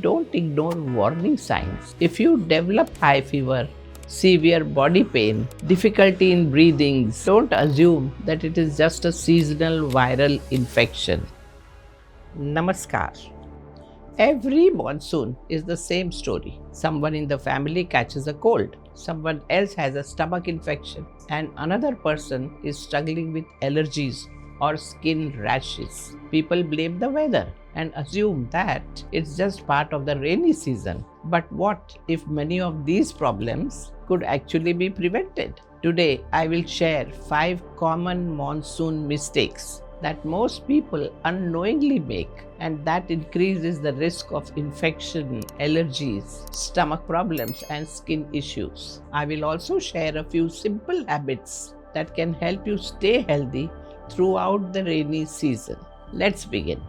Don't ignore warning signs. If you develop high fever, severe body pain, difficulty in breathing, don't assume that it is just a seasonal viral infection. Namaskar. Every monsoon is the same story. Someone in the family catches a cold, someone else has a stomach infection, and another person is struggling with allergies or skin rashes. People blame the weather and assume that it's just part of the rainy season. But what if many of these problems could actually be prevented? Today, I will share 5 common monsoon mistakes that most people unknowingly make, and that increases the risk of infection, allergies, stomach problems, and skin issues. I will also share a few simple habits that can help you stay healthy throughout the rainy season. Let's begin.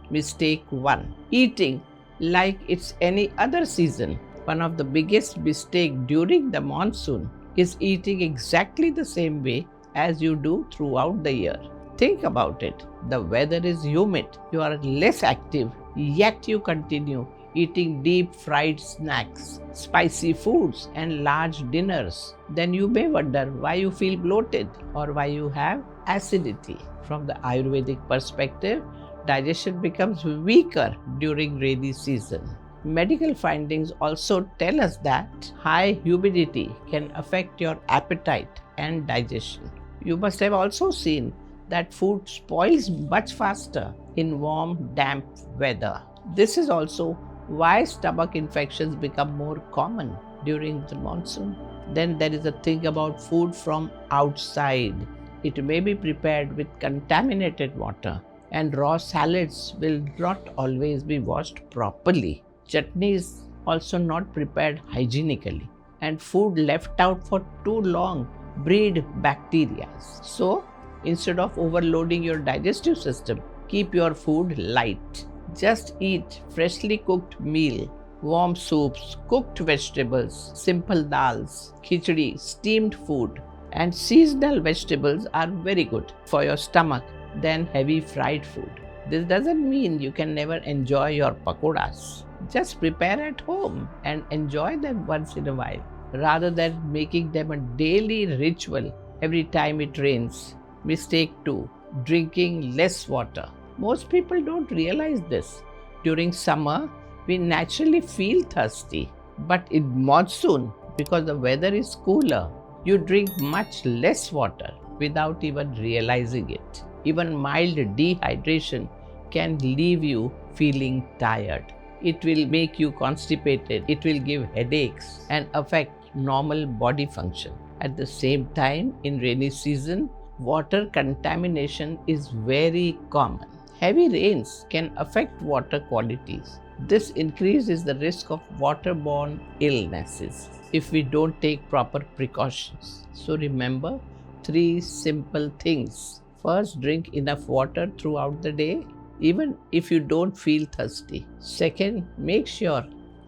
Mistake 1. Eating like it's any other season. One of the biggest mistakes during the monsoon is eating exactly the same way as you do throughout the year. Think about it. The weather is humid, you are less active, yet you continue eating deep fried snacks, spicy foods, and large dinners. Then you may wonder why you feel bloated or why you have acidity. From the Ayurvedic perspective, digestion becomes weaker during rainy season. Medical findings also tell us that high humidity can affect your appetite and digestion. You must have also seen that food spoils much faster in warm, damp weather. This is also why stomach infections become more common during the monsoon. Then there is a thing about food from outside. It may be prepared with contaminated water, and raw salads will not always be washed properly. Chutneys also not prepared hygienically, and food left out for too long breed bacteria. So, instead of overloading your digestive system, keep your food light. Just eat freshly cooked meal, warm soups, cooked vegetables, simple dals, khichdi, steamed food, and seasonal vegetables are very good for your stomach than heavy fried food. This doesn't mean you can never enjoy your pakoras. Just prepare at home and enjoy them once in a while, rather than making them a daily ritual every time it rains. Mistake 2. Drinking less water. Most people don't realize this. During summer, we naturally feel thirsty. But in monsoon, because the weather is cooler, you drink much less water without even realizing it. Even mild dehydration can leave you feeling tired. It will make you constipated, it will give headaches and affect normal body function. At the same time, in rainy season, water contamination is very common. Heavy rains can affect water qualities. This increases the risk of waterborne illnesses if we don't take proper precautions. So remember 3 simple things. First, drink enough water throughout the day, even if you don't feel thirsty. Second, make sure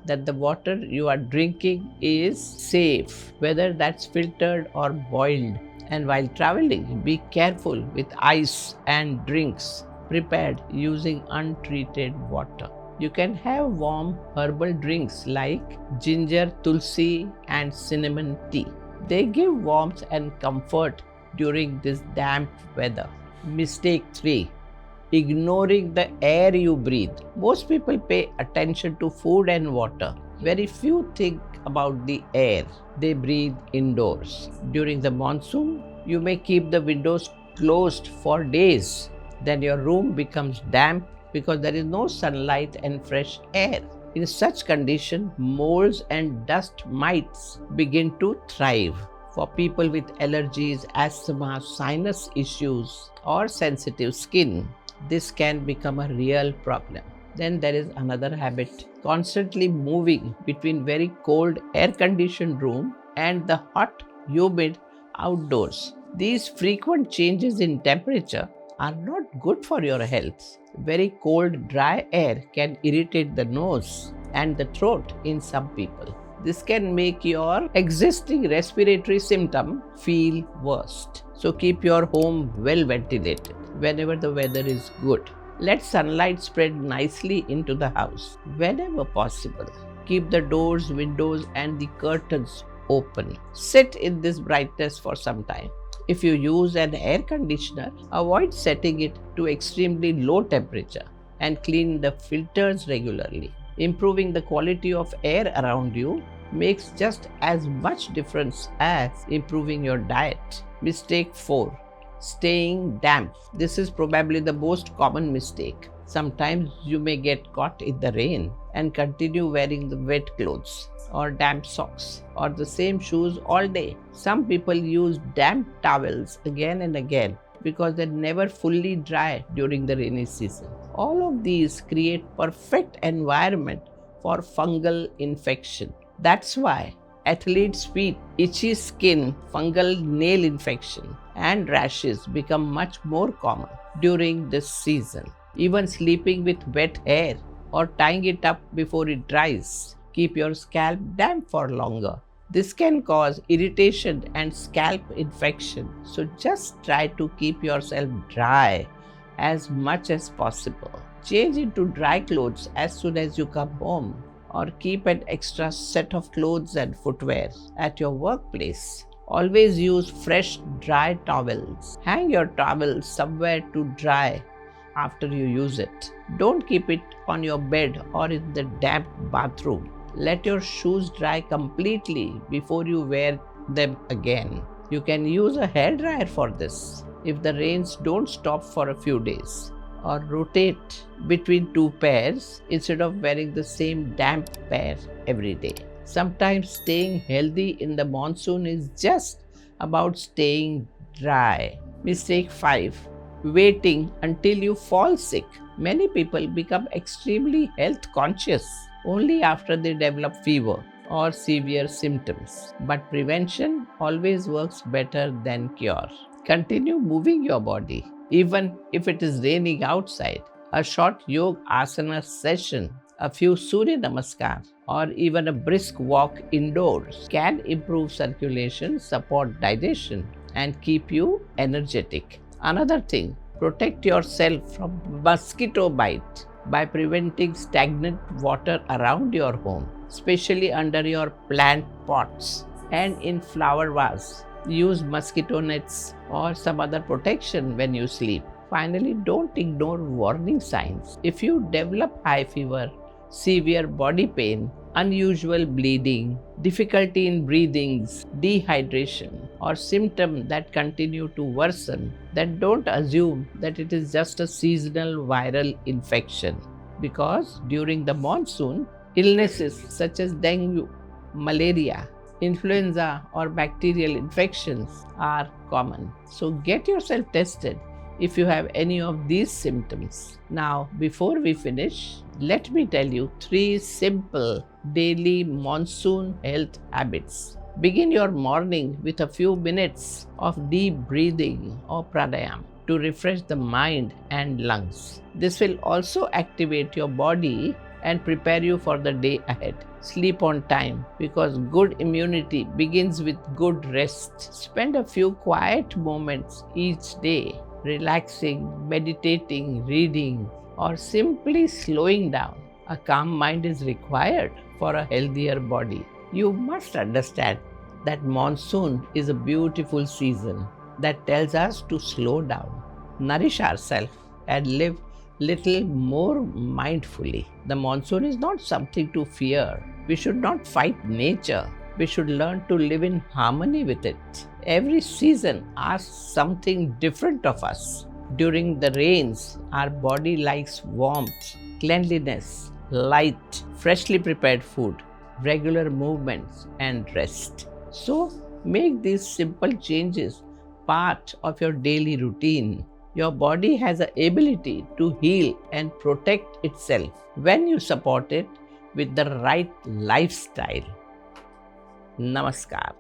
that the water you are drinking is safe, whether that's filtered or boiled. And while traveling, be careful with ice and drinks prepared using untreated water. You can have warm herbal drinks like ginger, tulsi, and cinnamon tea. They give warmth and comfort during this damp weather. Mistake 3. Ignoring the air you breathe. Most people pay attention to food and water. Very few think about the air they breathe indoors. During the monsoon, you may keep the windows closed for days. Then your room becomes damp because there is no sunlight and fresh air. In such condition, molds and dust mites begin to thrive. For people with allergies, asthma, sinus issues, or sensitive skin, this can become a real problem. Then there is another habit, constantly moving between very cold air-conditioned room and the hot, humid outdoors. These frequent changes in temperature are not good for your health. Very cold, dry air can irritate the nose and the throat in some people. This can make your existing respiratory symptom feel worse. So keep your home well ventilated whenever the weather is good. Let sunlight spread nicely into the house whenever possible. Keep the doors, windows, and the curtains open. Sit in this brightness for some time. If you use an air conditioner, avoid setting it to extremely low temperature and clean the filters regularly. Improving the quality of air around you makes just as much difference as improving your diet. Mistake 4. Staying damp. This is probably the most common mistake. Sometimes you may get caught in the rain and continue wearing the wet clothes or damp socks or the same shoes all day. Some people use damp towels again and again because they never fully dry during the rainy season. All of these create perfect environment for fungal infection. That's why athletes' feet, itchy skin, fungal nail infection, and rashes become much more common during this season. Even sleeping with wet hair or tying it up before it dries keep your scalp damp for longer. This can cause irritation and scalp infection. So just try to keep yourself dry as much as possible. Change into dry clothes as soon as you come home, or keep an extra set of clothes and footwear at your workplace. Always use fresh, dry towels. Hang your towel somewhere to dry after you use it. Don't keep it on your bed or in the damp bathroom. Let your shoes dry completely before you wear them again. You can use a hairdryer for this if the rains don't stop for a few days, or rotate between two pairs instead of wearing the same damp pair every day. Sometimes staying healthy in the monsoon is just about staying dry. Mistake 5. Waiting until you fall sick. Many people become extremely health conscious only after they develop fever or severe symptoms. But prevention always works better than cure. Continue moving your body. Even if it is raining outside, a short yoga asana session, a few Surya Namaskar, or even a brisk walk indoors can improve circulation, support digestion, and keep you energetic. Another thing, protect yourself from mosquito bite by preventing stagnant water around your home, especially under your plant pots and in flower vase. Use mosquito nets or some other protection when you sleep. Finally, don't ignore warning signs. If you develop high fever, severe body pain, unusual bleeding, difficulty in breathing, dehydration, or symptoms that continue to worsen, then don't assume that it is just a seasonal viral infection. Because during the monsoon, illnesses such as dengue, malaria, influenza, or bacterial infections are common. So get yourself tested if you have any of these symptoms. Now, before we finish, let me tell you 3 simple daily monsoon health habits. Begin your morning with a few minutes of deep breathing or pranayama to refresh the mind and lungs. This will also activate your body and prepare you for the day ahead. Sleep on time because good immunity begins with good rest. Spend a few quiet moments each day, relaxing, meditating, reading, or simply slowing down. A calm mind is required for a healthier body. You must understand that monsoon is a beautiful season that tells us to slow down, nourish ourselves, and live little more mindfully. The monsoon is not something to fear. We should not fight nature. We should learn to live in harmony with it. Every season asks something different of us. During the rains, our body likes warmth, cleanliness, light, freshly prepared food, regular movements, and rest. So, make these simple changes part of your daily routine. Your body has the ability to heal and protect itself when you support it with the right lifestyle. Namaskar.